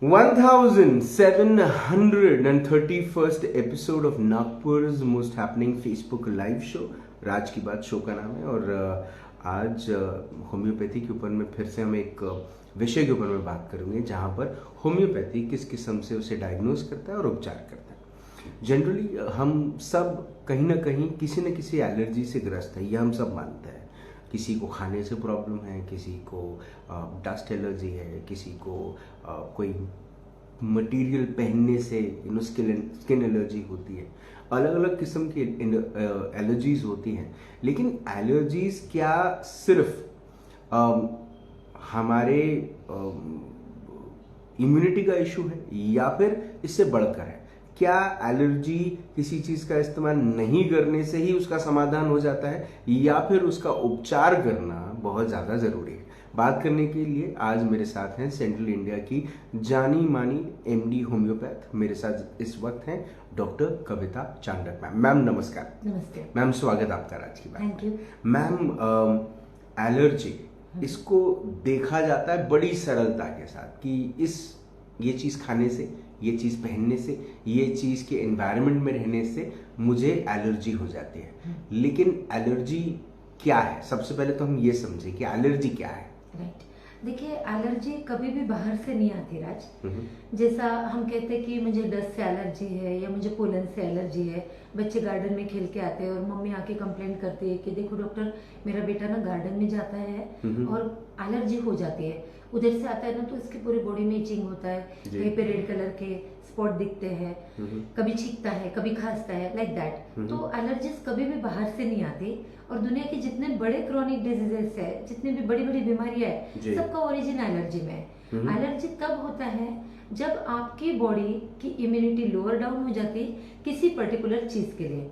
1731st episode of Nagpur's most happening Facebook live show राज की बात show का नाम है। और आज होम्योपैथी के ऊपर में फिर से हम एक विषय के ऊपर में बात करेंगे जहाँ पर होम्योपैथी किस किस्म से उसे डायग्नोज करता है और उपचार करता है। जनरली हम सब कहीं ना कहीं किसी न किसी एलर्जी से ग्रस्त है, यह हम सब मानते हैं। किसी को खाने से प्रॉब्लम है, किसी को डस्ट एलर्जी है, किसी को कोई मटेरियल पहनने से स्किन एलर्जी होती है। अलग अलग किस्म की एलर्जीज होती हैं। लेकिन एलर्जीज क्या सिर्फ हमारे इम्यूनिटी का इशू है या फिर इससे बढ़कर है? क्या एलर्जी किसी चीज़ का इस्तेमाल नहीं करने से ही उसका समाधान हो जाता है या फिर उसका उपचार करना बहुत ज़्यादा ज़रूरी है? बात करने के लिए आज मेरे साथ हैं सेंट्रल इंडिया की जानी मानी एमडी होम्योपैथ। मेरे साथ इस वक्त हैं डॉक्टर कविता चांडक मैम। मैम नमस्कार। नमस्ते मैम, स्वागत आपका आज की बात। थैंक यू मैम, एलर्जी इसको देखा जाता है बड़ी सरलता के साथ कि ये चीज़ खाने से, ये चीज़ पहनने से, ये चीज़ के एनवायरनमेंट में रहने से मुझे एलर्जी हो जाती है। लेकिन एलर्जी क्या है? सबसे पहले तो हम ये समझें कि एलर्जी क्या है। राइट। देखिए, एलर्जी कभी भी बाहर से नहीं आती राज। जैसा हम कहते हैं कि मुझे डस्ट से एलर्जी है या मुझे पोलन से एलर्जी है। बच्चे गार्डन में खेल के आते हैं और मम्मी आके कंप्लेंट करती है कि देखो डॉक्टर, मेरा बेटा ना गार्डन में जाता है और एलर्जी हो जाती है। उधर से आता है ना तो इसकी पूरी बॉडी में इचिंग होता है, कहीं पे रेड कलर के स्पॉट दिखते हैं, कभी छींकता है, कभी खांसता है, लाइक दैट। तो एलर्जीज कभी भी बाहर से नहीं आती। और दुनिया के जितने बड़े क्रॉनिक डिजीजेस है, जितनी भी बड़ी बड़ी बीमारियां है, सबका ओरिजिन एलर्जी में है। एलर्जी तब होता है जब आपकी बॉडी की इम्यूनिटी लोअर डाउन हो जाती है किसी पर्टिकुलर चीज के लिए।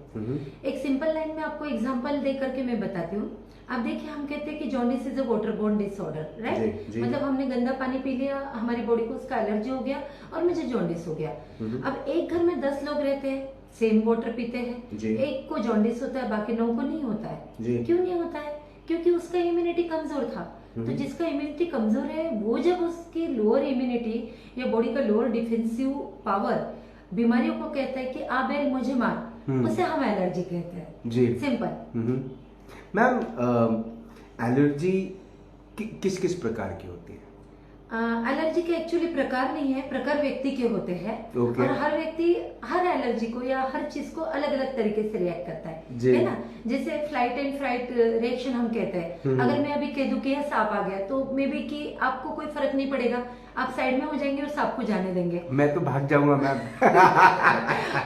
एक सिंपल लाइन में आपको एग्जांपल दे करके मैं बताती हूँ। आप देखिए, हम कहते हैं कि jaundice is a waterborne disorder, right? मतलब हमने गंदा पानी पी लिया, हमारी बॉडी को उसका एलर्जी हो गया और मुझे जॉन्डिस हो गया। अब एक घर में 10 लोग रहते हैं, सेम वाटर पीते हैं, एक को जॉन्डिस होता है, बाकी 9 को नहीं होता है। क्यों नहीं होता है? क्योंकि उसका इम्यूनिटी कमजोर था। तो जिसका इम्यूनिटी कमजोर है वो जब उसकी लोअर इम्यूनिटी या बॉडी का लोअर डिफेंसिव पावर बीमारियों को कहता है कि आ बेल मुझे मार, उसे हम एलर्जी कहते हैं। सिंपल। मैम, एलर्जी किस किस प्रकार की होती है? एलर्जी के एक्चुअली प्रकार नहीं है, प्रकार व्यक्ति के होते हैं। और हर व्यक्ति हर एलर्जी को या हर चीज को अलग अलग तरीके से रिएक्ट करता है ना? जैसे फ्लाइट एंड फ्राइट रिएक्शन हम कहते हैं। अगर मैं अभी कह दूं कि यह सांप आ गया तो मे बी कि आपको कोई फर्क नहीं पड़ेगा, आप साइड में हो जाएंगे और सांप को जाने देंगे। मैं तो भाग जाऊंगा मैम।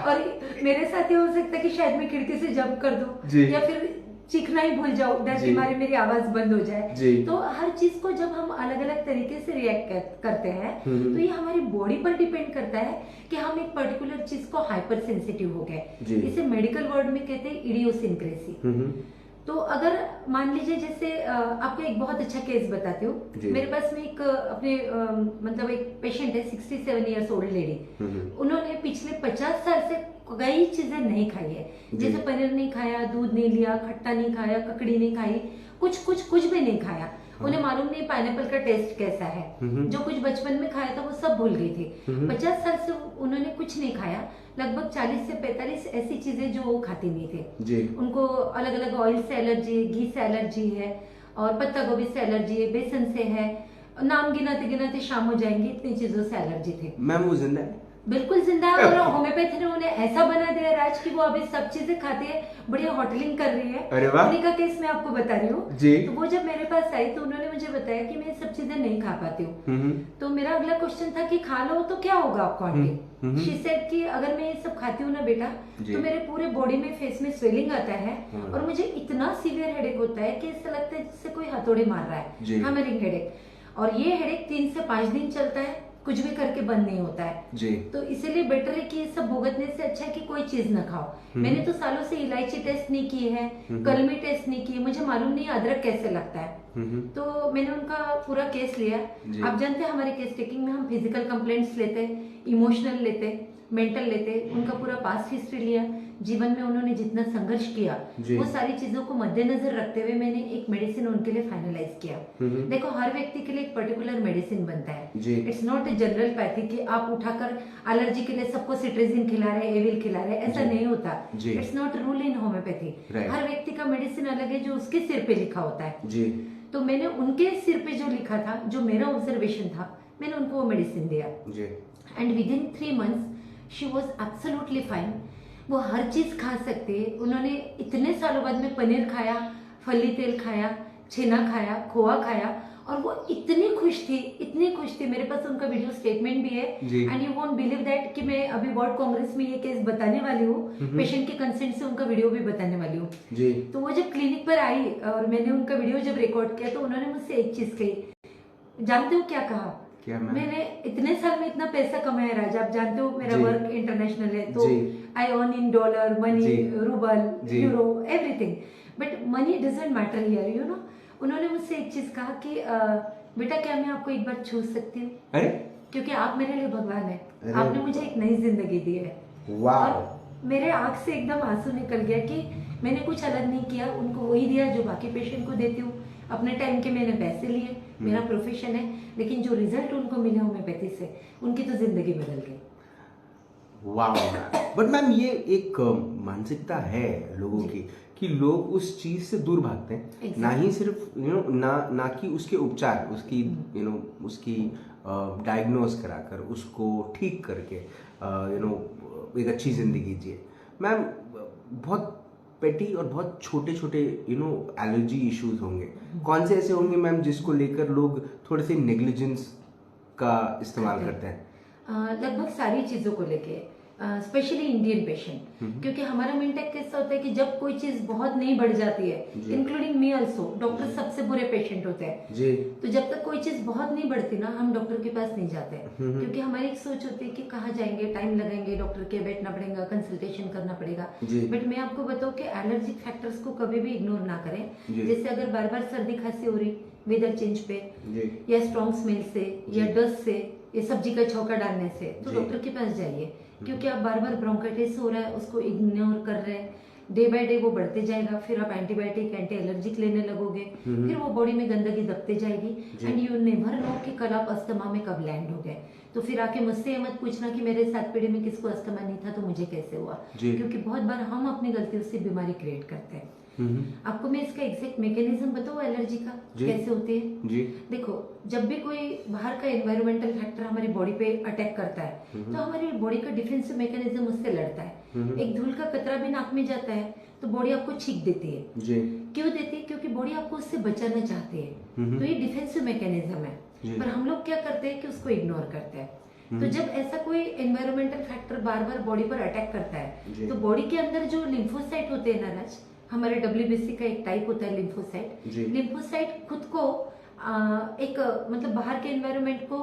और मेरे साथ ये हो सकता है कि शायद मैं खिड़की से जंप कर दूं या फिर चीखना ही भूल जाओ, डर के मारे मेरी आवाज बंद हो जाए। तो हर चीज को जब हम अलग अलग तरीके से रिएक्ट करते हैं तो ये हमारी बॉडी पर डिपेंड करता है कि हम एक पर्टिकुलर चीज को हाइपर सेंसिटिव हो गए। इसे मेडिकल वर्ड में कहते हैं इडियोसिंक्रेसी। तो अगर मान लीजिए, जैसे आपको एक बहुत अच्छा केस बताती हूँ। मेरे पास में एक अपने मतलब एक पेशेंट है, 67 ईयर्स ओल्ड लेडी। उन्होंने पिछले 50 साल से कई चीजें नहीं खाई है। जैसे पनीर नहीं खाया, दूध नहीं लिया, खट्टा नहीं खाया, ककड़ी नहीं खाई, कुछ भी नहीं खाया। उन्हें मालूम नहीं पाइनएप्पल का टेस्ट कैसा है। जो कुछ बचपन में खाया था वो सब भूल गई थी। 50 साल से उन्होंने कुछ नहीं खाया। लगभग 40 से 45 ऐसी चीजें जो वो खाती नहीं थे। उनको अलग अलग ऑयल से एलर्जी है, घी से एलर्जी है और पत्ता गोभी से एलर्जी है, बेसन से है। नाम गिनाते गिनाते शाम हो जाएंगे, इतनी चीजों से एलर्जी थे। मैम, वो जिंदा है? बिल्कुल जिंदा है। और होम्योपैथी ने उन्हें ऐसा बना दिया राज कि वो अभी सब चीजें खाती है, बढ़िया होटलिंग कर रही है। उन्हीं का केस मैं आपको बता रही हूँ। तो वो जब मेरे पास आई तो उन्होंने मुझे बताया कि मैं सब चीजें नहीं खा पाती हूँ। तो मेरा अगला क्वेश्चन था कि खा लो तो क्या होगा आपको आंटी? शी सेड कि अगर मैं ये सब खाती हूँ ना बेटा, तो मेरे पूरे बॉडी में, फेस में स्वेलिंग आता है और मुझे इतना सीवियर हेडेक होता है कि ऐसा लगता है जैसे कोई हथौड़े मार रहा है, हैमरिंग हेडेक। और ये हेडेक 3 से 5 दिन चलता है, कुछ भी करके बंद नहीं होता है। तो इसीलिए बेटर है कि ये सब भुगतने से अच्छा है कि कोई चीज ना खाओ। मैंने तो सालों से इलायची टेस्ट नहीं की है, कलमी टेस्ट नहीं की, मुझे मालूम नहीं अदरक कैसे लगता है। तो मैंने उनका पूरा केस लिया। आप जानते हैं हमारे केस टेकिंग में हम फिजिकल कंप्लेंट्स लेते हैं, इमोशनल लेते हैं, मेंटल लेते, उनका पूरा पास्ट हिस्ट्री लिया, जीवन में उन्होंने जितना संघर्ष किया वो सारी चीजों को मद्देनजर रखते हुए मैंने एक मेडिसिन उनके लिए फाइनलाइज किया। देखो हर व्यक्ति के लिए एक पर्टिकुलर मेडिसिन बनता है, it's not a general pathy कि आप उठाकर एलर्जी के लिए सबको सिट्रेजिन खिला रहे, एविल खिला रहे, ऐसा नहीं होता। It's not rule in homeopathy. हर व्यक्ति का मेडिसिन अलग है जो उसके सिर पे लिखा होता है। तो मैंने उनके सिर पे जो लिखा था, जो मेरा ऑब्जर्वेशन था, मैंने उनको वो मेडिसिन दिया and with in 3 months she was absolutely fine. वो हर चीज खा सकते। उन्होंने इतने सालों बाद में पनीर खाया, फली तेल खाया, छेना खाया, खोआ खाया और वो इतनी खुश थी, इतनी खुश थी। मेरे पास उनका वीडियो स्टेटमेंट भी है and you won't believe that कि मैं अभी वर्ल्ड कांग्रेस में ये केस बताने वाली हूँ, पेशेंट के कंसेंट से उनका वीडियो भी बताने वाली हूँ। तो वो जब क्लिनिक पर आई और मैंने उनका वीडियो जब रिकॉर्ड किया तो उन्होंने मुझसे एक चीज कही, जानते हो क्या कहा? मैंने इतने साल में इतना पैसा कमाया राजा, आप जानते हो मेरा वर्क इंटरनेशनल है, तो I earn in dollar, money, rouble, euro, everything, but money doesn't matter here, you know. उन्होंने मुझसे एक चीज कहा कि बेटा क्या मैं आपको एक बार छू सकती हूँ? क्योंकि आप मेरे लिए भगवान है, आपने मुझे एक नई जिंदगी दी है। और मेरे आंख से एकदम आंसू निकल गया कि मैंने कुछ अलग नहीं किया, उनको वही दिया जो बाकी पेशेंट को देती हूँ। अपने टाइम के मैंने पैसे लिए, मेरा प्रोफेशन है, लेकिन जो रिजल्ट उनको मिले होम्योपैथी से, उनकी तो जिंदगी बदल गई। वाह। बट मैम ये एक मानसिकता है लोगों की कि लोग उस चीज से दूर भागते हैं, ना ही सिर्फ ना कि उसके उपचार, उसकी उसकी डायग्नोज कराकर उसको ठीक करके एक अच्छी जिंदगी जिए। मैम बहुत पेटी और बहुत छोटे छोटे एलर्जी इश्यूज होंगे, कौन से ऐसे होंगे मैम जिसको लेकर लोग थोड़े से नेग्लिजेंस का इस्तेमाल करते हैं? लगभग सारी चीजों को लेके, स्पेशली इंडियन पेशेंट, क्योंकि हमारा मेंटेक कैसा होता है कि जब कोई चीज बहुत नहीं बढ़ जाती है, इंक्लूडिंग मी ऑल्सो, डॉक्टर सबसे बुरे पेशेंट होते हैं। तो जब तक कोई चीज बहुत नहीं बढ़ती ना, हम डॉक्टर के पास नहीं जाते, क्योंकि हमारी एक सोच होती है कि कहाँ जाएंगे, टाइम लगाएंगे, डॉक्टर के बैठना पड़ेगा, कंसल्टेशन करना पड़ेगा। बट मैं आपको बताऊँ कि एलर्जिक फैक्टर्स को कभी भी इग्नोर ना करें। जैसे अगर बार बार सर्दी खांसी हो रही वेदर चेंज पे, या स्ट्रॉन्ग स्मेल से, या डस्ट से, या सब्जी का छौंका डालने से, तो डॉक्टर के पास जाइए। क्योंकि आप बार बार ब्रोंकाइटिस हो रहा है, उसको इग्नोर कर रहे हैं, डे बाय डे वो बढ़ते जाएगा, फिर आप एंटीबायोटिक, एंटी एलर्जिक लेने लगोगे, फिर वो बॉडी में गंदगी दबते जाएगी एंड यू नेवर नो कि कल आप अस्थमा में कब लैंड हो गए। तो फिर आके मुझसे ये मत पूछना कि मेरे 7 पीढ़ी में किसको अस्थमा नहीं था तो मुझे कैसे हुआ, क्योंकि बहुत बार हम अपनी गलतियों से बीमारी क्रिएट करते हैं। आपको मैं इसका एग्जैक्ट मैकेनिज्म बताऊं एलर्जी का कैसे होती है? देखो, जब भी कोई बाहर का एनवायरमेंटल फैक्टर हमारी बॉडी पे अटैक करता है तो हमारी बॉडी का डिफेंसिव मैकेनिज्म उससे लड़ता है। एक धूल का कतरा भी नाक में जाता है तो बॉडी आपको छींक देती है। क्यों देती है? क्योंकि बॉडी आपको उससे बचाना चाहती है। तो ये डिफेंसिव मैकेनिज्म है, पर हम लोग क्या करते हैं कि उसको इग्नोर करते हैं। तो जब ऐसा कोई एनवायरमेंटल फैक्टर बार बार बॉडी पर अटैक करता है तो बॉडी के अंदर जो लिम्फोसाइट होते हैं ना राज, हमारे WBC का एक टाइप होता है लिम्फोसाइट। लिम्फोसाइट खुद को एक मतलब बाहर के एनवायरनमेंट को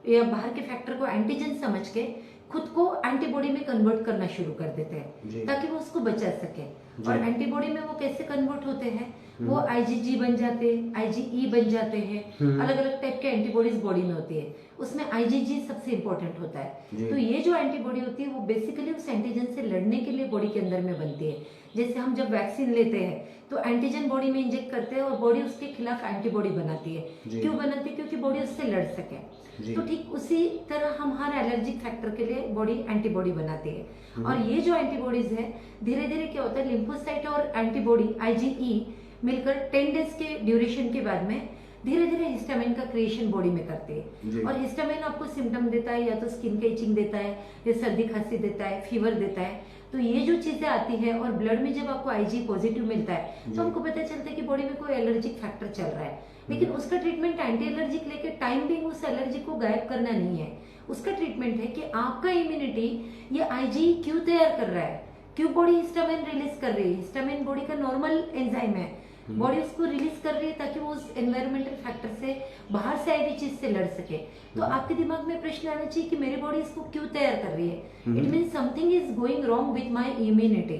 या बाहर के फैक्टर को एंटीजन समझ के खुद को एंटीबॉडी में कन्वर्ट करना शुरू कर देते हैं ताकि वो उसको बचा सके। और एंटीबॉडी में वो कैसे कन्वर्ट होते हैं? वो IgG बन जाते हैं, IgE बन जाते हैं, अलग अलग टाइप के एंटीबॉडीज बॉडी में होती है, उसमें IgG सबसे इंपॉर्टेंट होता है। तो ये जो एंटीबॉडी होती है वो बेसिकली उस एंटीजन से लड़ने के लिए बॉडी के अंदर में बनती है। जैसे हम जब वैक्सीन लेते हैं तो एंटीजन बॉडी में इंजेक्ट करते हैं और बॉडी उसके खिलाफ एंटीबॉडी बनाती है। क्यों बनाती है? क्योंकि बॉडी उससे लड़ सके। तो ठीक उसी तरह हम हर एलर्जिक फैक्टर के लिए बॉडी एंटीबॉडी बनाती है। और ये जो एंटीबॉडीज है धीरे धीरे क्या होता है, लिम्फोसाइट और एंटीबॉडी IgE मिलकर 10 डेज के ड्यूरेशन के बाद में धीरे धीरे हिस्टामिन का क्रिएशन बॉडी में करते हैं। और हिस्टामिन आपको सिम्टम देता है, या तो स्किन का इचिंग देता है, या सर्दी खांसी देता है, फीवर देता है। तो ये जो चीजें आती है और ब्लड में जब आपको IgE पॉजिटिव मिलता है तो हमको पता चलता है कि बॉडी में कोई एलर्जिक फैक्टर चल रहा है। लेकिन उसका ट्रीटमेंट एंटी एलर्जिक लेके टाइम बिंग उस एलर्जी को गायब करना नहीं है। उसका ट्रीटमेंट है कि आपका इम्यूनिटी ये IgE क्यों तैयार कर रहा है, क्यों बॉडी हिस्टामिन रिलीज कर रही है। हिस्टामिन बॉडी का नॉर्मल एंजाइम है, बॉडी उसको रिलीज कर रही है ताकि वो उस एनवायरमेंटल फैक्टर से बाहर से आई हुई चीज से लड़ सके। तो आपके दिमाग में प्रश्न आना चाहिए कि मेरी बॉडी इसको क्यों तैयार कर रही है। It mean something is going wrong with my immunity,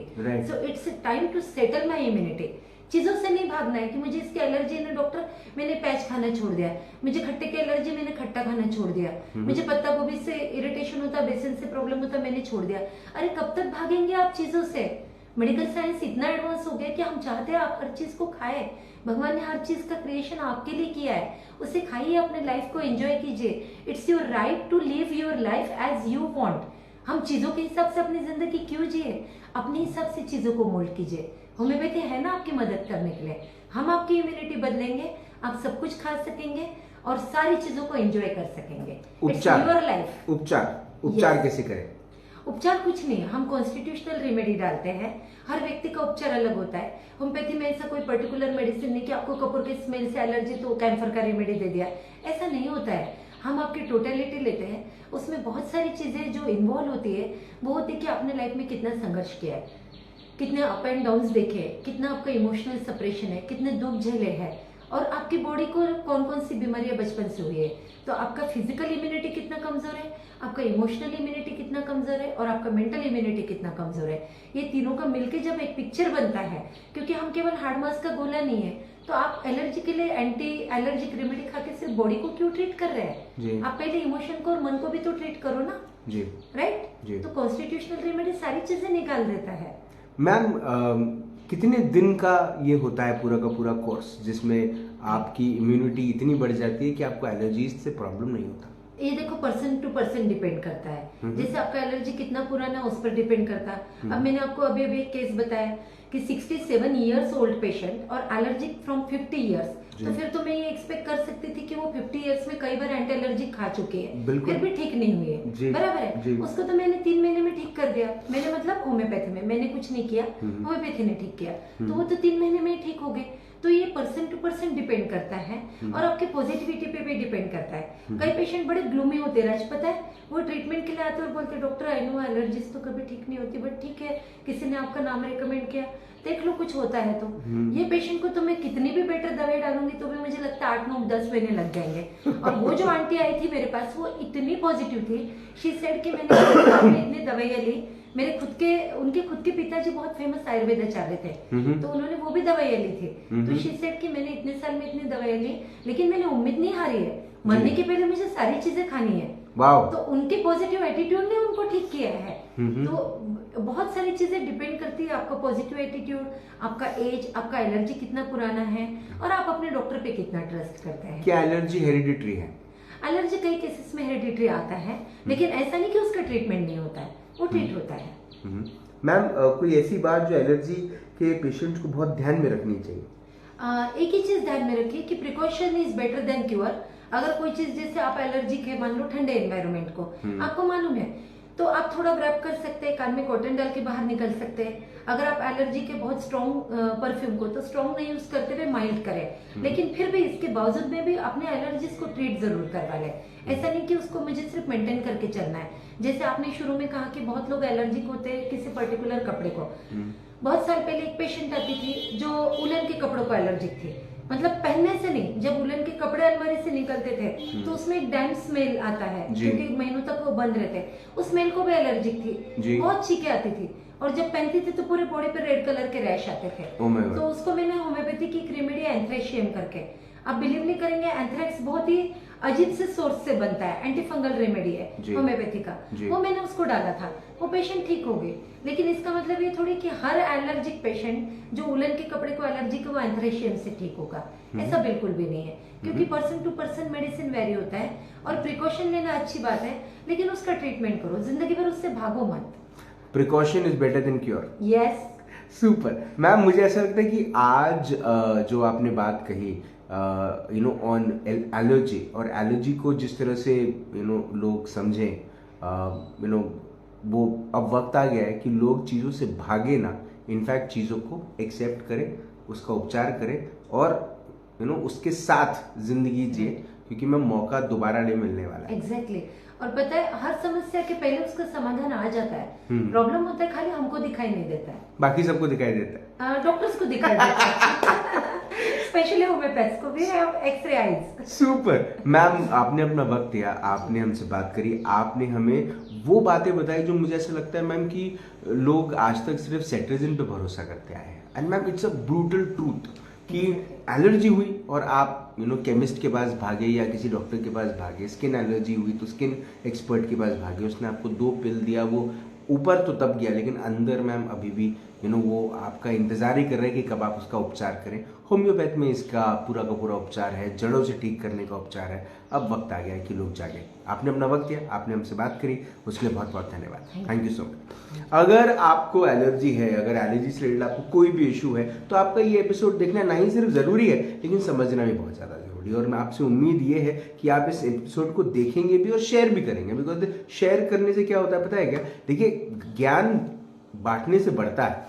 so it's time to settle my immunity. चीजों से नहीं भागना है कि मुझे इसकी एलर्जी है ना डॉक्टर, मैंने पैच खाना छोड़ दिया, मुझे खट्टे की एलर्जी, मैंने खट्टा खाना छोड़ दिया, मुझे पत्ता गोभी से इरिटेशन होता, बेसन से प्रॉब्लम होता, मैंने छोड़ दिया। अरे कब तक भागेंगे आप चीजों से? मेडिकल साइंस इतना एडवांस हो गया कि हम चाहते हैं आप हर चीज को खाएं। भगवान ने हर चीज का क्रिएशन आपके लिए किया है, उसे खाइए, अपने लाइफ को एंजॉय कीजिए। It's your right to live your life as you want. हम चीजों के हिसाब से अपनी जिंदगी क्यों जिए? अपने हिसाब से चीजों को मोल्ड कीजिए। होम्योपैथी है ना आपकी मदद करने के लिए। हम आपकी इम्यूनिटी बदलेंगे, आप सब कुछ खा सकेंगे और सारी चीजों को एंजॉय कर सकेंगे। उपचार, योर लाइफ। उपचार कैसे करें? उपचार कुछ नहीं, हम कॉन्स्टिट्यूशनल रेमेडी डालते हैं। हर व्यक्ति का उपचार अलग होता है। होम्योपैथी में ऐसा कोई पर्टिकुलर मेडिसिन नहीं कि आपको कपूर के स्मेल से एलर्जी तो कैंफर का रेमेडी दे दिया, ऐसा नहीं होता है। हम आपकी टोटलिटी लेते हैं, उसमें बहुत सारी चीजें जो इन्वॉल्व होती है वो होती है कि आपने लाइफ में कितना संघर्ष किया है, कितने अप एंड डाउन देखे, कितना आपका इमोशनल सप्रेशन है, कितने दुख झेले हैं, और आपकी बॉडी को कौन कौन सी बीमारियां बचपन से हुई है। तो आपका फिजिकल इम्यूनिटी कितना कमजोर है, आपका इमोशनल इम्यूनिटी कितना कमजोर है, और आपका मेंटल इम्यूनिटी कितना कमजोर है। ये तीनों का मिलके जब एक पिक्चर बनता है, क्योंकि हम केवल हार्ड मास का गोला नहीं है, तो आप एलर्जी के लिए एंटी एलर्जिक रेमेडी खा के सिर्फ बॉडी को क्यों ट्रीट कर रहे हैं? आप पहले इमोशन को और मन को भी तो ट्रीट करो ना जी, राइट? तो कॉन्स्टिट्यूशनल रेमेडी सारी चीजें निकाल देता है। मैम कितने दिन का ये होता है पूरा का पूरा कोर्स जिसमें आपकी इम्यूनिटी इतनी बढ़ जाती है कि आपको एलर्जीज से प्रॉब्लम नहीं होता? ये देखो पर्सन टू पर्सन डिपेंड करता है। जैसे आपका एलर्जी कितना पुराना है उस पर डिपेंड करता है। अब मैंने आपको अभी अभी एक केस बताया कि 67 इयर्स ओल्ड पेशेंट और एलर्जिक फ्रॉम 50 इयर्स, तो फिर तो मैं ये एक्सपेक्ट कर सकती थी कि वो 50 इयर्स में कई बार एंटी एलर्जिक खा चुके हैं, फिर भी ठीक नहीं हुई है, बराबर है। उसको तो मैंने 3 महीने में ठीक कर दिया। मैंने मतलब होम्योपैथी में मैंने कुछ नहीं किया, होम्योपैथी ने ठीक किया, तो वो तो 3 महीने में ठीक हो गए। तो ये पर्सन टू पर्सन डिपेंड करता है और आपकी पॉजिटिविटी पे भी डिपेंड करता है। कई पेशेंट बड़े ग्लूमी होते हैं, राज पता है, वो ट्रीटमेंट के लिए आते हैं और बोलते डॉक्टर आई नो एलर्जीज तो कभी ठीक नहीं होती, बट ठीक है किसी ने आपका नाम रिकमेंड किया, देख लो कुछ होता है तो। ये पेशेंट को तो मैं कितनी भी बेटर दवाई डालूंगी तो भी मुझे लगता है 8, 9, 10 महीने लग जाएंगे। और वो जो आंटी आई थी मेरे पास वो इतनी पॉजिटिव थी, शी सेड कि मैंने इतनी दवाइयां ली, मेरे उनके खुद के पिताजी बहुत फेमस आयुर्वेदाचार्य थे, तो उन्होंने वो भी दवाइयां ली थी। तो शी सेड कि मैंने इतने साल में इतनी दवाइयां ली, लेकिन मैंने उम्मीद नहीं हारी है, मरने के पहले मुझे सारी चीजें खानी है। तो उनके पॉजिटिव एटीट्यूड ने उनको ठीक किया है। तो बहुत सारी चीजें डिपेंड करती है, आपका पॉजिटिव एटीट्यूड, आपका एज, आपका एलर्जी कितना पुराना है, और आप अपने डॉक्टर पे कितना ट्रस्ट करते हैं। क्या एलर्जी हेरिडिटरी है? एलर्जी कई केसेस में हेरिडिटरी आता है, लेकिन ऐसा नहीं कि उसका ट्रीटमेंट नहीं होता है, वो ट्रीट होता है। मैम कोई ऐसी बात जो एलर्जी के पेशेंट को बहुत ध्यान में रखनी चाहिए? एक ही चीज ध्यान में रखिए कि precaution is better than cure. अगर कोई चीज जैसे आप एलर्जिक है, मान लो ठंडे एनवायरनमेंट को, आपको मालूम है, तो आप थोड़ा ग्रैब कर सकते हैं, कान में कॉटन डाल के बाहर निकल सकते हैं। अगर आप एलर्जी के बहुत स्ट्रॉन्ग परफ्यूम को तो स्ट्रॉन्ग नहीं यूज करते हुए माइल्ड करें, लेकिन फिर भी इसके बावजूद में भी अपने एलर्जीज को ट्रीट जरूर करवा लें। ऐसा नहीं कि उसको मुझे सिर्फ मेंटेन करके चलना है। जैसे आपने शुरू में कहा कि बहुत लोग एलर्जिक होते हैं किसी पर्टिकुलर कपड़े को। बहुत साल पहले एक पेशेंट आती थी जो उलन के कपड़ों को एलर्जिक थी, मतलब पहनने से नहीं, जब उलन के कपड़े अलमारी से निकलते थे तो उसमें एक डैम्प स्मेल आता है क्योंकि महीनों तक वो बंद रहते, उस स्मेल को भी एलर्जिक थी, बहुत छींके आती थी, और जब पहनती थी तो पूरे बॉडी पे रेड कलर के रैश आते थे। तो उसको मैंने होम्योपैथी की रेमेडी एंथ्रेशियम करके, आप बिलीव नहीं करेंगे, एंथ्रेक्स बहुत ही अजीब से सोर्स से बनता है, एंटी फंगल रेमेडी है होम्योपैथी का, वो मैंने उसको डाला था, वो पेशेंट ठीक हो गए। लेकिन इसका मतलब ये थोड़ी कि हर एलर्जिक पेशेंट जो उलन के कपड़े को एलर्जिक है वो एंथ्रेशियम से ठीक होगा, ऐसा बिल्कुल भी नहीं है, क्योंकि person to person medicine vary होता है। और प्रिकॉशन लेना अच्छी बात है, लेकिन उसका ट्रीटमेंट करो, जिंदगी भर उससे भागो मत। Precaution is better than cure. Yes, super. Ma'am मुझे ऐसा लगता है कि आज जो आपने बात कही ऑन एलर्जी, और एलर्जी को जिस तरह से लोग समझें, वो अब वक्त आ गया है कि लोग चीज़ों से भागे ना, इनफैक्ट चीज़ों को एक्सेप्ट करें, उसका उपचार करें और उसके साथ जिंदगी जिए, क्योंकि मैं मौका दोबारा नहीं मिलने वाला है। एग्जैक्टली। और पता है हर समस्या के पहले उसका समाधान आ जाता है। प्रॉब्लम होता है खाली हमको दिखाई नहीं देता है, बाकी सबको दिखाई देता है, डॉक्टर्स को दिखाई देता है स्पेशली होम्योपैथ्स को भी, एक्सरे आईज। सुपर। मैम आपने अपना वक्त दिया, आपने हमसे बात करी, आपने हमें वो बातें बताई जो मुझे ऐसा लगता है मैम कि लोग आज तक सिर्फ सेट्रिजिन पे भरोसा करते आए हैं। And ma'am it's a brutal truth कि एलर्जी हुई और आप केमिस्ट के पास भागे या किसी डॉक्टर के पास भागे, स्किन एलर्जी हुई तो स्किन एक्सपर्ट के पास भागे, उसने आपको 2 पिल दिया, वो ऊपर तो तब गया लेकिन अंदर मैम अभी भी वो आपका इंतजार ही कर रहे हैं कि कब आप उसका उपचार करें। होम्योपैथ में इसका पूरा का पूरा उपचार है, जड़ों से ठीक करने का उपचार है। अब वक्त आ गया है कि लोग जागे। आपने अपना वक्त दिया, आपने हमसे बात करी, उसके लिए बहुत बहुत धन्यवाद। Thank you so much. अगर आपको एलर्जी है, अगर एलर्जी से रिलेटेड आपको कोई भी इशू है तो आपका ये एपिसोड देखना ना ही सिर्फ जरूरी है लेकिन समझना भी बहुत ज्यादा जरूरी है। और मैं आपसे उम्मीद ये है कि आप इस एपिसोड को देखेंगे भी और शेयर भी करेंगे, बिकॉज शेयर करने से क्या होता है पता है क्या? देखिए, ज्ञान बांटने से बढ़ता है,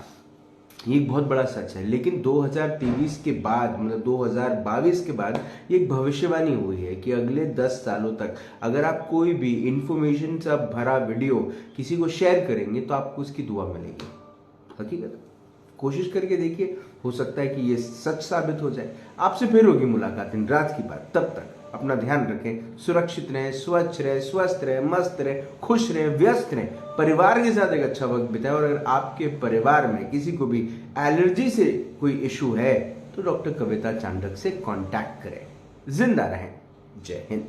ये एक बहुत बड़ा सच है। लेकिन 2023 के बाद, मतलब 2022 के बाद ये एक भविष्यवाणी हुई है कि अगले 10 सालों तक अगर आप कोई भी इंफॉर्मेशन से भरा वीडियो किसी को शेयर करेंगे तो आपको उसकी दुआ मिलेगी। हकीकत कोशिश करके देखिए, हो सकता है कि ये सच साबित हो जाए। आपसे फिर होगी मुलाकात इन राज की बात। तब तक अपना ध्यान रखें, सुरक्षित रहें, स्वच्छ रहें, स्वस्थ रहें, मस्त रहें, खुश रहें, व्यस्त रहें, परिवार के साथ एक अच्छा वक्त बिताएं। और अगर आपके परिवार में किसी को भी एलर्जी से कोई इशू है तो डॉक्टर कविता चांडक से कांटेक्ट करें। जिंदा रहें। जय हिंद।